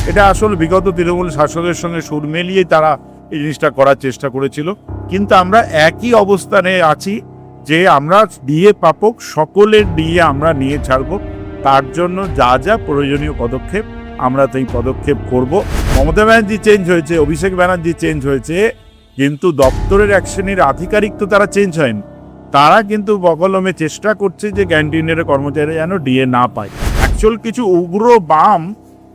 এটা আসলে বিগত তৃণমূল শাসকের সঙ্গে সুর মিলিয়ে তারা এই জিনিসটা করার চেষ্টা করেছিল। কিন্তু আমরা একই অবস্থানে আছি যে আমরা ডিএ প্রাপক সকলের ডিএ আমরা নিয়ে ছাড়ব। তার জন্য যা যা প্রয়োজনীয় পদক্ষেপ আমরা সেই পদক্ষেপ করব। মমতা ব্যানার্জি চেঞ্জ হয়েছে, অভিষেক ব্যানার্জি চেঞ্জ হয়েছে, কিন্তু দপ্তরের এক শ্রেণীর আধিকারিক তো তারা চেঞ্জ হয়নি। তারা কিন্তু বকলমে চেষ্টা করছে যে ক্যান্টিনের কর্মচারীরা যেন ডিএ না পায়। অ্যাকচুয়াল কিছু উগ্র বাম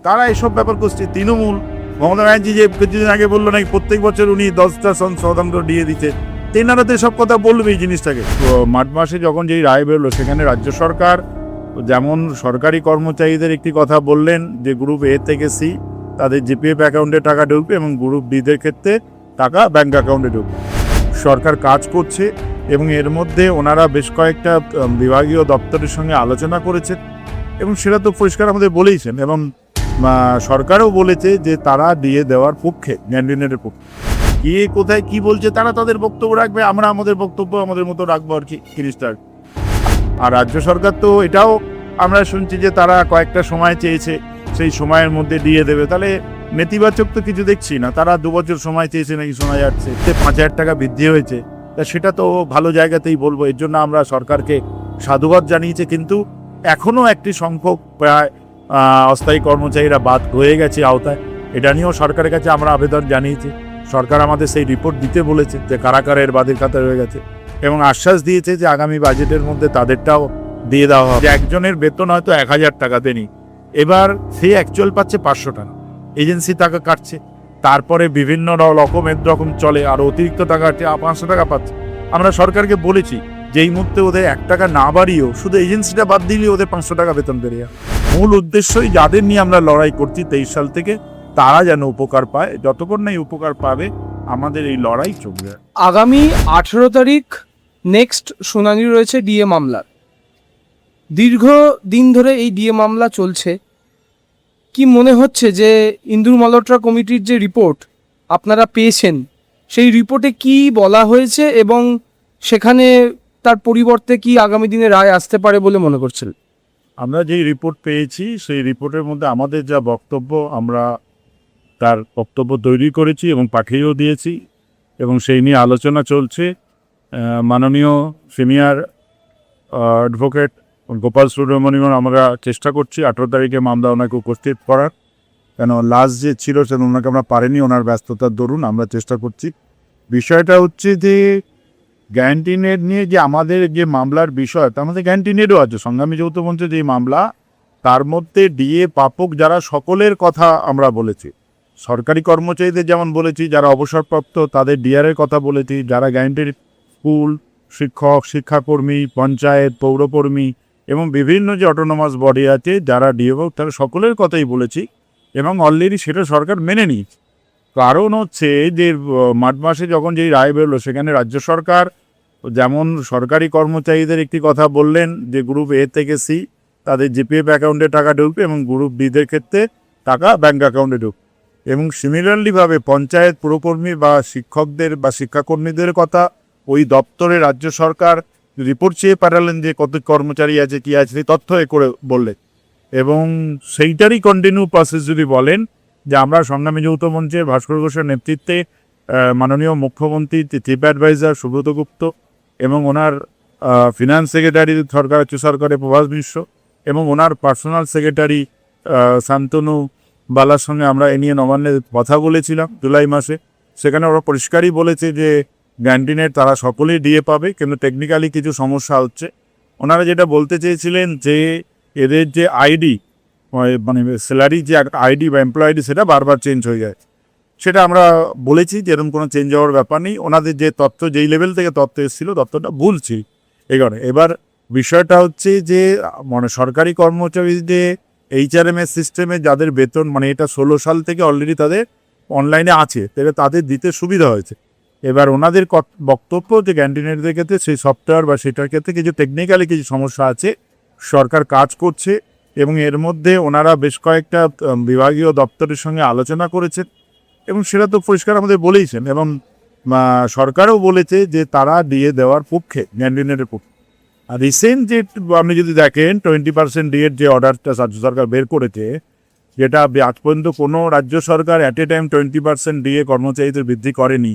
তারা এসব ব্যাপার করছে। তৃণমূল, মমতা ব্যানার্জি যে কিছুদিন আগে বললো নাকি প্রত্যেক বছর উনি 10% ডিএ দিতে, তেনারা তো সব কথা বলবে এই জিনিসটাকে। তো মার্চ মাসে যখন যেই রায় বেরোলো, সেখানে রাজ্য সরকার যেমন সরকারি কর্মচারীদের একটি কথা বললেন যে গ্রুপ এ থেকে সি তাদের জিপিএফ অ্যাকাউন্টে টাকা ঢুকবে এবং গ্রুপ ডিদের ক্ষেত্রে টাকা ব্যাঙ্ক অ্যাকাউন্টে ঢুকবে। সরকার কাজ করছে এবং এর মধ্যে ওনারা বেশ কয়েকটা বিভাগীয় দপ্তরের সঙ্গে আলোচনা করেছেন এবং সেটা তো পরিষ্কার আমাদের বলেইছেন। এবং সরকারও বলেছে যে তারা ডিএ দেওয়ার পক্ষে, ক্যান্টিনের পক্ষে। কে কোথায় কি বলছে তারা তাদের বক্তব্য রাখবে, আমরা আমাদের বক্তব্য আমাদের মতো রাখবো আর কি জিনিসটা। আর রাজ্য সরকার তো এটাও আমরা শুনছি যে তারা কয়েকটা সময় চেয়েছে, সেই সময়ের মধ্যে দিয়ে দেবে। তাহলে নেতিবাচক তো কিছু দেখছি না। তারা 2 বছর সময় চেয়েছে নাকি শোনা যাচ্ছে, 5,000 টাকা বৃদ্ধি হয়েছে, তা সেটা তো ভালো জায়গাতেই বলবো। এর জন্য আমরা সরকারকে সাধুবাদ জানিয়েছি। কিন্তু এখনও একটি সংখ্যক প্রায় অস্থায়ী কর্মচারীরা বাদ হয়ে গেছে আওতায়। এটা নিয়েও সরকারের কাছে আমরা আবেদন জানিয়েছি। সরকার আমাদের সেই রিপোর্ট দিতে বলেছে যে কারা কারা এর বাদের খাতায় হয়ে গেছে, এবং আশ্বাস দিয়েছে যে আগামী বাজেটের মধ্যে তাদেরটাও দিয়ে দেওয়া হবে। একজনের বেতন হয়তো 1,000 টাকা দেনি, এবার সে অ্যাকচুয়াল পাচ্ছে 500 টাকা, এজেন্সি টাকা কাটছে, তারপরে বিভিন্ন রকম চলে, আর অতিরিক্ত টাকা 500 টাকা পাচ্ছে। আমরা সরকারকে বলেছি যে এই মুহূর্তে ওদের 1 টাকা না বাড়িয়েও শুধু এজেন্সিটা বাদ দিলে ওদের 500 টাকা বেতন বেড়ে যায়। মূল উদ্দেশ্যই যাদের নিয়ে আমরা লড়াই করছি 23 সাল থেকে, তারা যেন উপকার পায়। যতক্ষণ না এই উপকার পাবে আমাদের এই লড়াই চলবে। আগামী 18 তারিখ নেক্সট শুনানি রয়েছে ডিএ মামলার। দীর্ঘ দিন ধরে এই ডিএ মামলা চলছে। কি মনে হচ্ছে যে ইন্দুর মালহোত্রা কমিটির যে রিপোর্ট আপনারা পেয়েছেন, সেই রিপোর্টে কি বলা হয়েছে এবং সেখানে তার পরিবর্তে কি আগামী দিনে রায় আসতে পারে বলে মনে করছেন? আমরা যেই রিপোর্ট পেয়েছি সেই রিপোর্টের মধ্যে আমাদের যা বক্তব্য, আমরা তার বক্তব্য তৈরি করেছি এবং পাঠিয়েও দিয়েছি, এবং সেই নিয়ে আলোচনা চলছে। মাননীয় সিনিয়র অ্যাডভোকেট গোপাল সুব্রমণিয়ন আমরা চেষ্টা করছি 18 তারিখে মামলা ওনাকে উপস্থিত করার। কেন লাস্ট যে ছিল সেটা ওনাকে আমরা পারিনি, ওনার ব্যস্ততার দরুন। আমরা চেষ্টা করছি। বিষয়টা হচ্ছে যে ক্যান্টিনের নিয়ে যে আমাদের যে মামলার বিষয়, তার মধ্যে ক্যান্টিনেরও আছে। সংগ্রামী যৌথ মঞ্চে যে মামলা, তার মধ্যে ডিএ প্রাপক যারা সকলের কথা আমরা বলেছি। সরকারি কর্মচারীদের যেমন বলেছি, যারা অবসরপ্রাপ্ত তাদের ডিআরের কথা বলেছি, যারা গ্যারান্টির স্কুল শিক্ষক, শিক্ষাকর্মী, পঞ্চায়েত, পৌরকর্মী এবং বিভিন্ন যে অটোনোমাস বডি আছে যারা ডিএ পাপক, তারা সকলের কথাই বলেছি এবং অলরেডি সেটা সরকার মেনে নিয়েছে। কারণ হচ্ছে যে মার্চ মাসে যখন যেই রায় বেরোলো, সেখানে রাজ্য সরকার যেমন সরকারি কর্মচারীদের একটি কথা বললেন যে গ্রুপ এ থেকে সি তাদের জিপিএফ অ্যাকাউন্টে টাকা ঢুকবে এবং গ্রুপ ডিদের ক্ষেত্রে টাকা ব্যাঙ্ক অ্যাকাউন্টে ঢুকবে। এবং সিমিলারলিভাবে পঞ্চায়েত, পুরকর্মী বা শিক্ষকদের বা শিক্ষাকর্মীদের কথা ওই দপ্তরে রাজ্য সরকার রিপোর্ট চেয়ে পাঠালেন যে কত কর্মচারী আছে, কী আছে, সেই তথ্য এ করে বললেন। এবং সেইটারই কন্টিনিউ প্রসেস যদি বলেন যে আমরা সংগ্রামী যৌথ মঞ্চের ভাস্কর ঘোষের নেতৃত্বে মাননীয় মুখ্যমন্ত্রী চিফ অ্যাডভাইজার সুব্রত গুপ্ত এবং ওনার ফিনান্স সেক্রেটারি সরকারের প্রভাস মিশ্র এবং ওনার পার্সোনাল সেক্রেটারি শান্তনু বালার সঙ্গে আমরা এ নিয়ে নবান্নে কথা বলেছিলাম জুলাই মাসে। সেখানে ওরা পরিষ্কারই বলেছে যে ক্যান্টিনের তারা সকলেই ডিএ পাবে, কিন্তু টেকনিক্যালি কিছু সমস্যা হচ্ছে। ওনারা যেটা বলতে চেয়েছিলেন যে এদের যে আইডি, মানে স্যালারি যে আইডি বা এমপ্লয় আইডি, সেটা বারবার চেঞ্জ হয়ে যায়। সেটা আমরা বলেছি যে এরকম কোনো চেঞ্জ হওয়ার ব্যাপার নেই। ওনাদের যে তথ্য, যেই লেভেল থেকে তথ্য এসেছিল, তথ্যটা ভুল ছিল এই কারণে। এবার বিষয়টা হচ্ছে যে মানে সরকারি কর্মচারীদের HRMS সিস্টেমে যাদের বেতন, মানে এটা 16 সাল থেকে অলরেডি তাদের অনলাইনে আছে, তাদের দিতে সুবিধা হয়েছে। এবার ওনাদের বক্তব্য যে ক্যান্টিনেরদের ক্ষেত্রে সেই সফটওয়্যার বা সেটার ক্ষেত্রে কিছু টেকনিক্যালি কিছু সমস্যা আছে, সরকার কাজ করছে এবং এর মধ্যে ওনারা বেশ কয়েকটা বিভাগীয় দপ্তরের সঙ্গে আলোচনা করেছেন এবং সেটা তো পরিষ্কার আমাদের বলেইছেন। এবং সরকারও বলেছে যে তারা ডিএ দেওয়ার পক্ষে, ক্যান্টিনের পক্ষে। আর রিসেন্ট যে আপনি যদি দেখেন 20% ডিএর যে অর্ডারটা রাজ্য সরকার বের করেছে, যেটা আজ পর্যন্ত কোনো রাজ্য সরকার অ্যাট এ টাইম 20% ডিএ কর্মচারীদের বৃদ্ধি করেনি,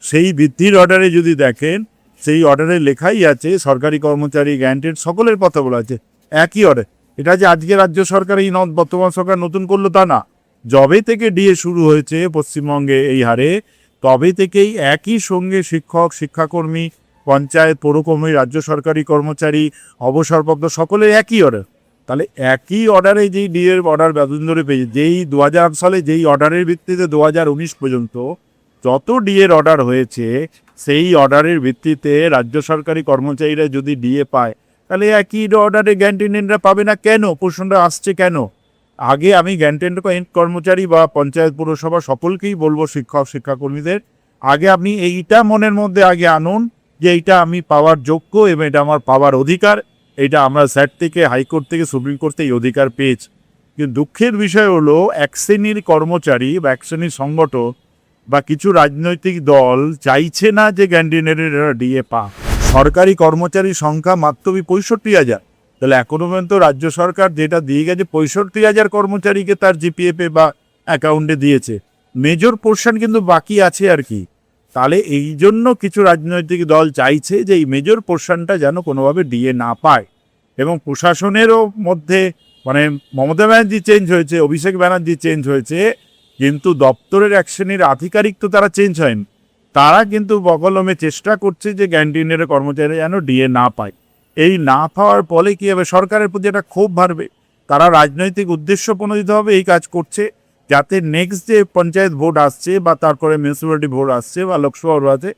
সেই বৃদ্ধির অর্ডারে যদি দেখেন, সেই অর্ডারে লেখাই আছে সরকারি কর্মচারী গ্যারান্টেড সকলের কথা বলা আছে একই অর্ডার। এটা যে আজকে রাজ্য সরকার এই বর্তমান সরকার নতুন করলো তা না, যবে থেকে ডিএ শুরু হয়েছে পশ্চিমবঙ্গে এই হারে, তবে থেকেই একই সঙ্গে শিক্ষক, শিক্ষাকর্মী, পঞ্চায়েত, পৌরকর্মী, রাজ্য সরকারি কর্মচারী, অবসরপ্রাপ্ত সকলের একই অর্ডার। তাহলে একই অর্ডারে যেই ডিএর অর্ডার এতদিন ধরে পেয়েছে, যেই 2000 সালে যেই অর্ডারের ভিত্তিতে 2019 পর্যন্ত যত ডিএর অর্ডার হয়েছে, সেই অর্ডারের ভিত্তিতে রাজ্য সরকারি কর্মচারীরা যদি ডিএ পায়, তাহলে একই অর্ডারে গ্যান্টিনেনরা পাবে না কেন? প্রশ্নটা আসছে কেন? আগে আমি গ্যান্টেন কর্মচারী বা পঞ্চায়েত পৌরসভা সকলকেই বলবো, শিক্ষক, শিক্ষাকর্মীদের, আগে আপনি এইটা মনের মধ্যে আগে আনুন যে এইটা আমি পাওয়ার যোগ্য এবং এটা আমার পাওয়ার অধিকার। এটা আমরা স্যাট থেকে, হাইকোর্ট থেকে, সুপ্রিম কোর্ট থেকে এই অধিকার পেয়েছি। কিন্তু দুঃখের বিষয় হলো এক শ্রেণীর কর্মচারী বা এক শ্রেণীর সংগঠন বা কিছু রাজনৈতিক দল চাইছে না যে গ্যান্টিনেরা ডিএ পা। সরকারি কর্মচারীর সংখ্যা মাত্র 65,000। তাহলে এখনো পর্যন্ত রাজ্য সরকার যেটা দিয়ে গেছে 65,000 কর্মচারীকে তার জিপিএফে বা অ্যাকাউন্টে দিয়েছে, মেজর পোর্শন কিন্তু বাকি আছে আর কি। তাহলে এই জন্য কিছু রাজনৈতিক দল চাইছে যে এই মেজর পোর্শনটা যেন কোনোভাবে ডিএ না পায়। এবং প্রশাসনেরও মধ্যে মানে মমতা ব্যানার্জি চেঞ্জ হয়েছে, অভিষেক ব্যানার্জি চেঞ্জ হয়েছে, কিন্তু দপ্তরের এক শ্রেণীর আধিকারিক তো তারা চেঞ্জ হয়নি। তারা কিন্তু বকলমে চেষ্টা করছে যে ক্যান্টিনের কর্মচারীরা যেন ডিএ না পায়। এই না পাওয়ার ফলে কী হবে, সরকারের প্রতি একটা ক্ষোভ বাড়বে। তারা রাজনৈতিক উদ্দেশ্য প্রণোদিতভাবে এই কাজ করছে, যাতে নেক্সট যে পঞ্চায়েত ভোট আসছে বা তারপরে মিউনিসিপ্যালিটি ভোট আসছে বা লোকসভা ভোট আছে,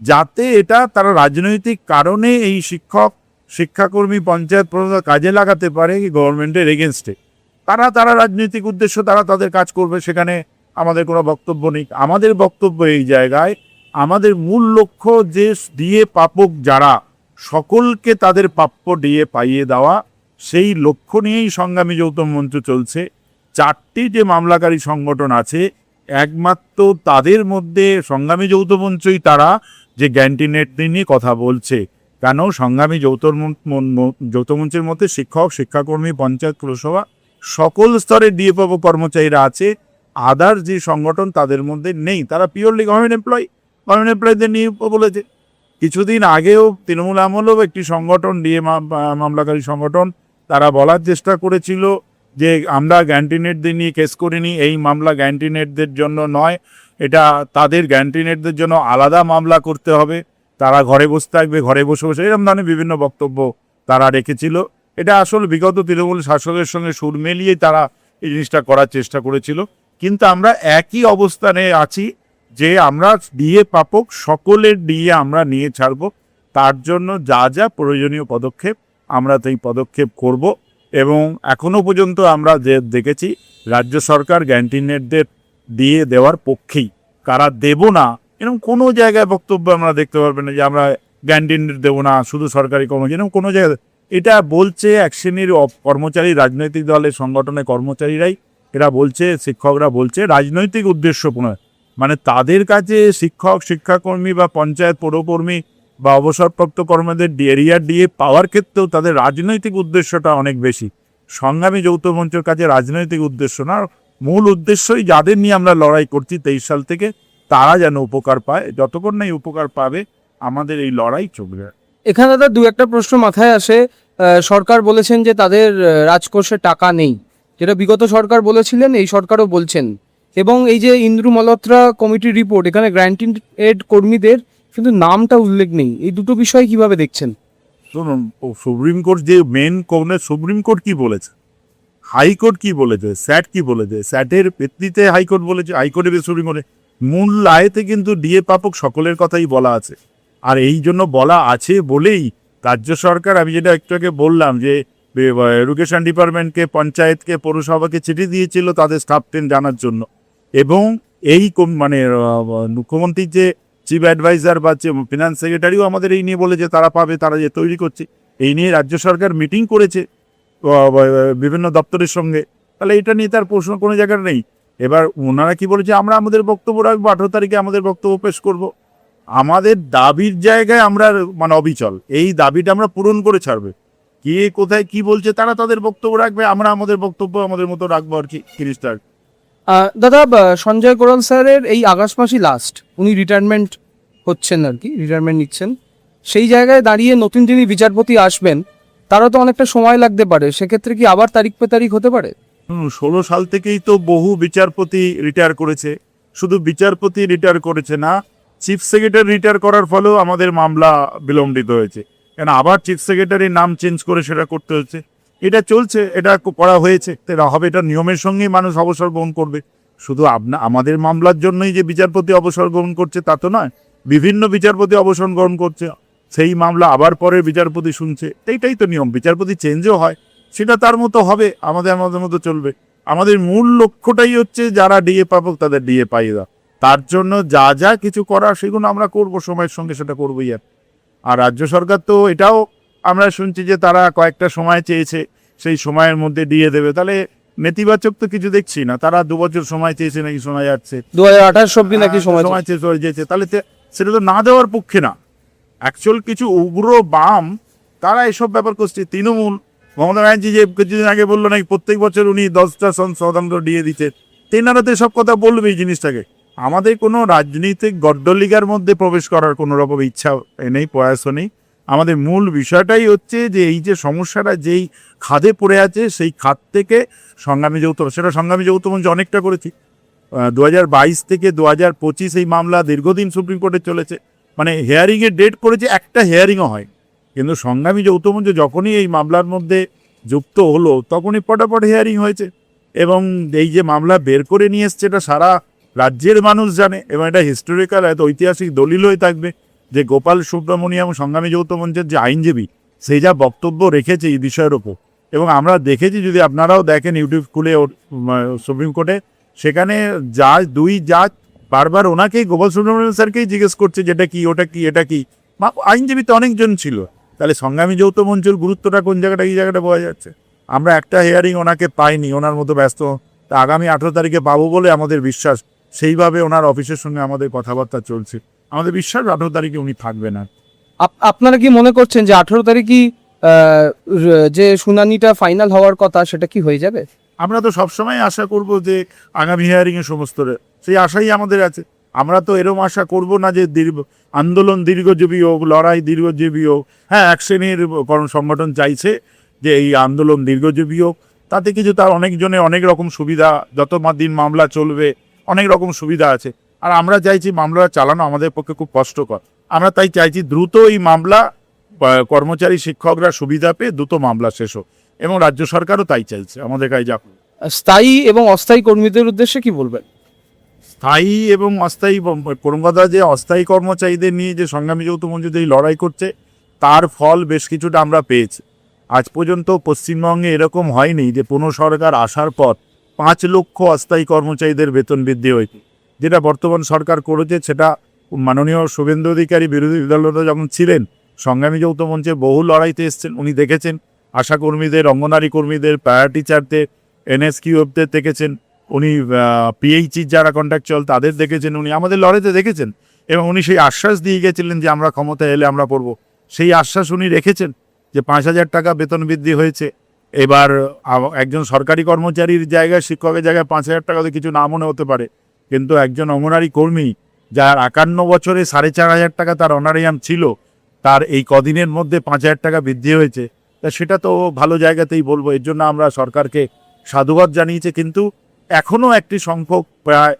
যাতে এটা তারা রাজনৈতিক কারণে এই শিক্ষক, শিক্ষাকর্মী, পঞ্চায়েত প্রধান কাজে লাগাতে পারে গভর্নমেন্টের এগেনস্টে। তারা রাজনৈতিক উদ্দেশ্য, তারা তাদের কাজ করবে, সেখানে আমাদের কোনো বক্তব্য নেই। আমাদের বক্তব্য এই জায়গায়, আমাদের মূল লক্ষ্য যে ডিএ প্রাপক যারা, সকলকে তাদের প্রাপ্য ডিএ পাইয়ে দেওয়া, সেই লক্ষ্য নিয়েই সংগ্রামী যৌথ মঞ্চ চলছে। 4টি যে মামলাকারী সংগঠন আছে, একমাত্র তাদের মধ্যে সংগ্রামী যৌথ মঞ্চই তারা যে গ্যান্টিনেট নিয়ে কথা বলছে। কেন? সংগ্রামী যৌথ মঞ্চের মধ্যে শিক্ষক, শিক্ষাকর্মী, পঞ্চায়েত, পৌরসভা সকল স্তরের ডিএ প্রাপক কর্মচারীরা আছে। আদার যে সংগঠন তাদের মধ্যে নেই, তারা পিওরলি গভর্নমেন্ট এমপ্লয়ীদের নিয়ে বলেছে। কিছুদিন আগেও তৃণমূল আমলেও একটি সংগঠন, ডিএ মামলাকারী সংগঠন, তারা বলার চেষ্টা করেছিল যে আমরা গ্যান্টিনেটদের নিয়ে কেস করিনি, এই মামলা গ্যান্টিনেটদের জন্য নয়, এটা তাদের গ্যান্টিনেটদের জন্য আলাদা মামলা করতে হবে, তারা ঘরে বসে থাকবে, ঘরে বসে বসে, এরকম ধরনের বিভিন্ন বক্তব্য তারা রেখেছিল। এটা আসলে বিগত তৃণমূল শাসকের সঙ্গে সুর মিলিয়ে তারা এই জিনিসটা করার চেষ্টা করেছিল। কিন্তু আমরা একই অবস্থানে আছি যে আমরা ডিএ প্রাপক সকলের ডিএ আমরা নিয়ে ছাড়ব। তার জন্য যা যা প্রয়োজনীয় পদক্ষেপ আমরা সেই পদক্ষেপ করব। এবং এখনও পর্যন্ত আমরা যে দেখেছি রাজ্য সরকার গ্যান্টিনেটদের ডিএ দেওয়ার পক্ষেই। কারা দেব না এরকম কোনো জায়গায় বক্তব্য আমরা দেখতে পারবেন না যে আমরা গ্যান্টিনেট দেবো না, শুধু সরকারি কর্মচারী, এরকম কোনো জায়গায়। এটা বলছে এক শ্রেণীর কর্মচারী, রাজনৈতিক দলের সংগঠনের কর্মচারীরাই এরা বলছে, শিক্ষকরা বলছে রাজনৈতিক উদ্দেশ্যপূর্ণ। মানে তাদের কাছে শিক্ষক, শিক্ষাকর্মী বা পঞ্চায়েত পৌরকর্মী বা অবসরপ্রাপ্ত কর্মীদের এরিয়ার ডিএ পাওয়ার ক্ষেত্রেও তাদের রাজনৈতিক উদ্দেশ্যটা অনেক বেশি। সংগ্রামী যৌথ মঞ্চের কাছে রাজনৈতিক উদ্দেশ্য না, মূল উদ্দেশ্যই যাদের নিয়ে আমরা লড়াই করছি 23 সাল থেকে, তারা যেন উপকার পায়। যতক্ষণ না এই উপকার পাবে আমাদের এই লড়াই চলবে। এখানে দাদা দু একটা প্রশ্ন মাথায় আসে। সরকার বলেছেন যে তাদের রাজকোষে টাকা নেই, যেটা বিগত সরকার বলেছিলেন, এই সরকারও বলছেন। এবং এই যে ইন্দ্রু মালহোত্রা কমিটির রিপোর্ট, এখানে গ্র্যান্টেড কর্মীদের কিন্তু নামটা উল্লেখ নেই। এই দুটো বিষয় কিভাবে দেখছেন? শুনুন, সুপ্রিম কোর্ট যে মেন কোর্টে, সুপ্রিম কোর্ট কি বলেছে, হাইকোর্ট কি বলেছে, স্যাট কি বলেছে, স্যাটের ভিত্তিতে হাইকোর্ট বলেছে, হাইকোর্টে সুপ্রিম কোর্টে মূল রায়তে কিন্তু ডিএ প্রাপক সকলের কথাই বলা আছে। আর এই জন্য বলা আছে বলেই রাজ্য সরকার, আমি যেটা একটু আগে বললাম যে এডুকেশন ডিপার্টমেন্টকে, পঞ্চায়েতকে, পৌরসভাকে চিঠি দিয়েছিল তাদের স্টাফ ট্রেন জানার জন্য। এবং এই মানে মুখ্যমন্ত্রীর যে চিফ অ্যাডভাইজার বা ফিনান্স সেক্রেটারিও আমাদের এই নিয়ে বলে যে তারা পাবে, তারা যে তৈরি করছে, এই নিয়ে রাজ্য সরকার মিটিং করেছে বিভিন্ন দপ্তরের সঙ্গে। তাহলে এটা নিয়ে তার প্রশ্ন কোনো জায়গায় নেই। এবার ওনারা কি বলেছে, আমরা আমাদের বক্তব্য রাখবো, 18 তারিখে আমাদের বক্তব্য পেশ করব। আমাদের দাবির জায়গায় আমরা মানে অবিচল, এই দাবিটা আমরা পূরণ করে ছাড়বে। কে কোথায় কি বলছে তারা তাদের বক্তব্য রাখবে, আমরা আমাদের বক্তব্য আমাদের মতো রাখবো আর কি জিনিসটা। দাদা, সঞ্জয় কোরাল স্যারের এই আগস্ট মাসই লাস্ট, উনি রিটায়ারমেন্ট হচ্ছেন আর কি, রিটায়ারমেন্ট নিচ্ছেন। সেই জায়গায় দাঁড়িয়ে নতুন যিনি বিচারপতি আসবেন তারা তো অনেকটা সময় লাগতে পারে, সেক্ষেত্রে কি আবার তারিখ পে তারিখ হতে পারে? 16 সাল থেকেই তো বহু বিচারপতি রিটায়ার করেছে, শুধু বিচারপতি রিটায়ার করেছে না, চিফ সেক্রেটারি রিটায়ার করার ফলেও আমাদের মামলা বিলম্বিত হয়েছে, কেন আবার চিফ সেক্রেটারির নাম চেঞ্জ করে সেটা করতে হচ্ছে। এটা চলছে, এটা করা হয়েছে, এটা হবে, এটা নিয়মের সঙ্গেই মানুষ অবসর গ্রহণ করবে। শুধু আমাদের মামলার জন্যই যে বিচারপতি অবসর গ্রহণ করছে তা তো নয়, বিভিন্ন বিচারপতি অবসর গ্রহণ করছে, সেই মামলা আবার পরে বিচারপতি শুনছে, এইটাই তো নিয়ম। বিচারপতি চেঞ্জও হয়, সেটা তার মতো হবে, আমাদের আমাদের মতো চলবে। আমাদের মূল লক্ষ্যটাই হচ্ছে যারা ডিএ পাবো তাদের ডিএ পাই দেওয়া, তার জন্য যা যা কিছু করা সেগুলো আমরা করব, সময়ের সঙ্গে সেটা করবোই। আর রাজ্য সরকার তো এটাও আমরা শুনছি যে তারা কয়েকটা সময় চেয়েছে, সেই সময়ের মধ্যে দিয়ে দেবে, তাহলে নেতিবাচক তো কিছু দেখছি না। তারা 2 বছর সময় চেয়েছে নাকি শোনা যাচ্ছে, 2028 অব্দি নাকি সময় চেয়ে চলে যেতে, তাহলে সেটা তো না দেওয়ার পক্ষে না। অ্যাকচুয়াল কিছু উগ্র বাম তারা এসব ব্যাপার করছে। তৃণমূল, মমতা ব্যানার্জি যে কিছুদিন আগে বললো নাকি প্রত্যেক বছর উনি 10টা শতাংশ দিয়ে দিচ্ছেন, তেনারা তো সব কথা বলবে এই জিনিসটাকে। আমাদের কোনো রাজনৈতিক গড্ডলিগার মধ্যে প্রবেশ করার কোনো রকম ইচ্ছা নেই, প্রয়াসও নেই। আমাদের মূল বিষয়টাই হচ্ছে যে এই যে সমস্যাটা যেই খাদে পড়ে আছে সেই খাদ থেকে সংগ্রামী যৌথ, সেটা সংগ্রামী যৌথ মঞ্চ অনেকটা করেছি। 2022 থেকে 2025 এই মামলা দীর্ঘদিন সুপ্রিম কোর্টে চলেছে, মানে হিয়ারিংয়ের ডেট করেছে, একটা হিয়ারিংও হয়। কিন্তু সংগ্রামী যৌথ মঞ্চ যখনই এই মামলার মধ্যে যুক্ত হলো তখনই পটাপট হিয়ারিং হয়েছে, এবং এই যে মামলা বের করে নিয়ে এসছে এটা সারা রাজ্যের মানুষ জানে, এবং এটা হিস্টোরিক্যাল, এত ঐতিহাসিক দলিল হয়ে থাকবে যে গোপাল সুব্রমণিয়াম সংগ্রামী যৌথ মঞ্চের যে আইনজীবী সেই যা বক্তব্য রেখেছে এই বিষয়ের ওপর, এবং আমরা দেখেছি, যদি আপনারাও দেখেন ইউটিউব খুলে সুপ্রিম কোর্টে, সেখানে দুই জাজ বারবার ওনাকেই, গোপাল সুব্রমণিয়াম স্যারকেই জিজ্ঞেস করছে যেটা কি, ওটা কি, এটা কি। আইনজীবী তো অনেকজন ছিল, তাহলে সংগ্রামী যৌথ মঞ্চের গুরুত্বটা কোন জায়গাটা, এই জায়গাটা বোঝা যাচ্ছে। আমরা একটা হিয়ারিং ওনাকে পাইনি, ওনার মতো ব্যস্ত, তা আগামী 18 তারিখে পাবো বলে আমাদের বিশ্বাস। সেইভাবে ওনার অফিসের সঙ্গে আমাদের কথাবার্তা চলছে, আমাদের বিশ্বাস 18 তারিখে উনি থাকবেন না। আপনারা কি মনে করছেন যে 18 তারিখই যে শুনানিটা ফাইনাল হওয়ার কথা সেটা কি হয়ে যাবে? আমরা তো সবসময় আশা করব যে আগামী হিয়ারিংয়ে সমস্ত সেই আশাই আমাদের আছে। আমরা তো এরম আশা করব না যে আন্দোলন দীর্ঘজীবী হোক, লড়াই দীর্ঘজীবী হোক। হ্যাঁ, এক শ্রেণীর সংগঠন চাইছে যে এই আন্দোলন দীর্ঘজীবী হোক, তাতে কিছু তার অনেকজনের অনেক রকম সুবিধা, যত দিন মামলা চলবে অনেক রকম সুবিধা আছে। আর আমরা চাইছি মামলা চালানো আমাদের পক্ষে খুব কষ্টকর, আমরা তাই চাইছি দ্রুত এই মামলা, কর্মচারী শিক্ষকরা সুবিধা পেয়ে দ্রুত মামলা শেষ হোক, এবং রাজ্য সরকারও তাই চাইছে আমাদের কাছে। যা স্থায়ী এবং অস্থায়ী কর্মীদের উদ্দেশ্যে কি বলবেন? স্থায়ী এবং অস্থায়ী, কলকাতা যে অস্থায়ী কর্মচারীদের নিয়ে যে সংগ্রামী যৌথ মঞ্চ যে লড়াই করছে তার ফল বেশ কিছুটা আমরা পেয়েছি। আজ পর্যন্ত পশ্চিমবঙ্গে এরকম হয়নি যে কোনো সরকার আসার পর 5 লক্ষ অস্থায়ী কর্মচারীদের বেতন বৃদ্ধি হয়েছে। যেটা বর্তমান সরকার করেছে সেটা মাননীয় শুভেন্দু অধিকারী বিরোধী দলনেতা যখন ছিলেন, সংগ্রামী যৌথ মঞ্চে বহু লড়াইতে এসছেন, উনি দেখেছেন আশা কর্মীদের, অঙ্গনারী কর্মীদের, প্যারা টিচারদের, এনএসকিউএফদের দেখেছেন, উনি পিএইচির যারা কন্ট্রাকচুয়াল তাদের দেখেছেন, উনি আমাদের লড়াইতে দেখেছেন, এবং উনি সেই আশ্বাস দিয়ে গেছিলেন যে আমরা ক্ষমতায় এলে আমরা করব। সেই আশ্বাস উনি রেখেছেন যে 5,000 টাকা বেতন বৃদ্ধি হয়েছে। এবার একজন সরকারি কর্মচারীর জায়গায়, শিক্ষকের জায়গায় 5,000 টাকা তো কিছু না মনে হতে পারে, কিন্তু একজন অঙ্গনারী কর্মী যার 51 বছরে 4,500 টাকা তার অনারিয়াম ছিল, তার এই কদিনের মধ্যে 5,000 টাকা বৃদ্ধি হয়েছে, তা সেটা তো ভালো জায়গাতেই বলবো। এর জন্য আমরা সরকারকে সাধুবাদ জানিয়েছি, কিন্তু এখনও একটি সংখ্যক প্রায়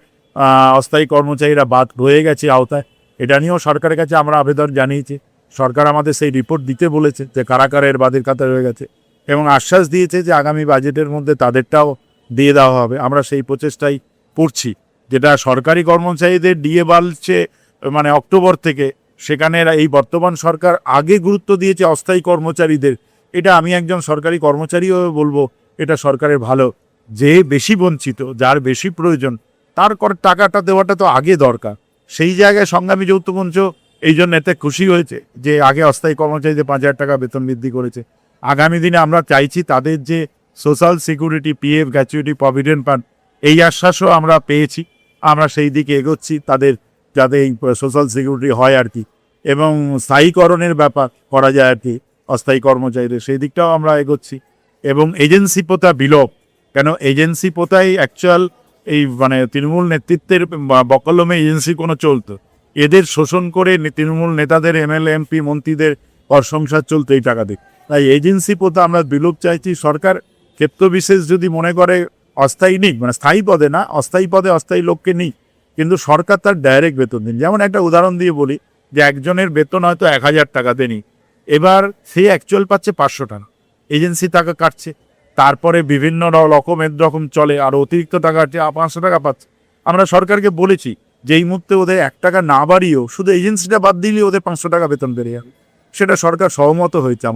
অস্থায়ী কর্মচারীরা বাদ রয়ে গেছে আওতায়। এটা নিয়েও সরকারের কাছে আমরা আবেদন জানিয়েছি, সরকার আমাদের সেই রিপোর্ট দিতে বলেছে যে কারা কারা এর বাদের কাতারে রয়ে গেছে, এবং আশ্বাস দিয়েছে যে আগামী বাজেটের মধ্যে তাদেরটাও দিয়ে দেওয়া হবে। আমরা সেই প্রচেষ্টাই করছি, যেটা সরকারি কর্মচারীদের ডিএ বাড়ছে মানে অক্টোবর থেকে, সেখানে এই বর্তমান সরকার আগে গুরুত্ব দিয়েছে অস্থায়ী কর্মচারীদের। এটা আমি একজন সরকারি কর্মচারীও বলবো এটা সরকারের ভালো, যে বেশি বঞ্চিত, যার বেশি প্রয়োজন তার টাকাটা দেওয়াটা তো আগে দরকার। সেই জায়গায় সংগ্রামী যৌথ মঞ্চ এই জন্য এতে খুশি হয়েছে যে আগে অস্থায়ী কর্মচারীদের 5,000 টাকা বেতন বৃদ্ধি করেছে। আগামী দিনে আমরা চাইছি তাদের যে social security, PF, gratuity, provident fund, এই আশ্বাসও আমরা পেয়েছি, আমরা সেই দিকে এগোচ্ছি, তাদের যাতে এই সোশ্যাল সিকিউরিটি হয় আর কি, এবং স্থায়ীকরণের ব্যাপার করা যায় আর কি। অস্থায়ী কর্মচারীদের, সেই দিকটাও আমরা এগোচ্ছি। এবং এজেন্সি প্রথা বিলোপ, কেন এজেন্সি প্রথাই অ্যাকচুয়াল এই মানে তৃণমূল নেতৃত্বের বকলমে এজেন্সি কোনো চলতো, এদের শোষণ করে তৃণমূল নেতাদের এমএলএ এমপি মন্ত্রীদের কর সংসার চলতো এই টাকা দিয়ে। তাই এজেন্সি প্রথা আমরা বিলোপ চাইছি। সরকার ক্ষেত্র বিশেষ যদি মনে করে অস্থায়ী নিক, মানে স্থায়ী পদে না, অস্থায়ী পদে অস্থায়ী লোককে নিক, কিন্তু সরকার তার ডাইরেক্ট বেতন দিন। যেমন একটা উদাহরণ দিয়ে বলি, যে একজনের বেতন হয়তো 1,000 টাকাতে নিই, এবার সে অ্যাকচুয়াল পাচ্ছে 500 টাকা, এজেন্সি টাকা কাটছে, তারপরে বিভিন্ন রকম চলে, আর অতিরিক্ত টাকা 500 টাকা পাচ্ছে। আমরা সরকারকে বলেছি যে এই মুহূর্তে ওদের 1 টাকা না বাড়িয়েও শুধু এজেন্সিটা বাদ দিলেই ওদের 500 টাকা বেতন বেড়ে যাবে। সেটা সরকার সহমত হয়েছে আমাদের।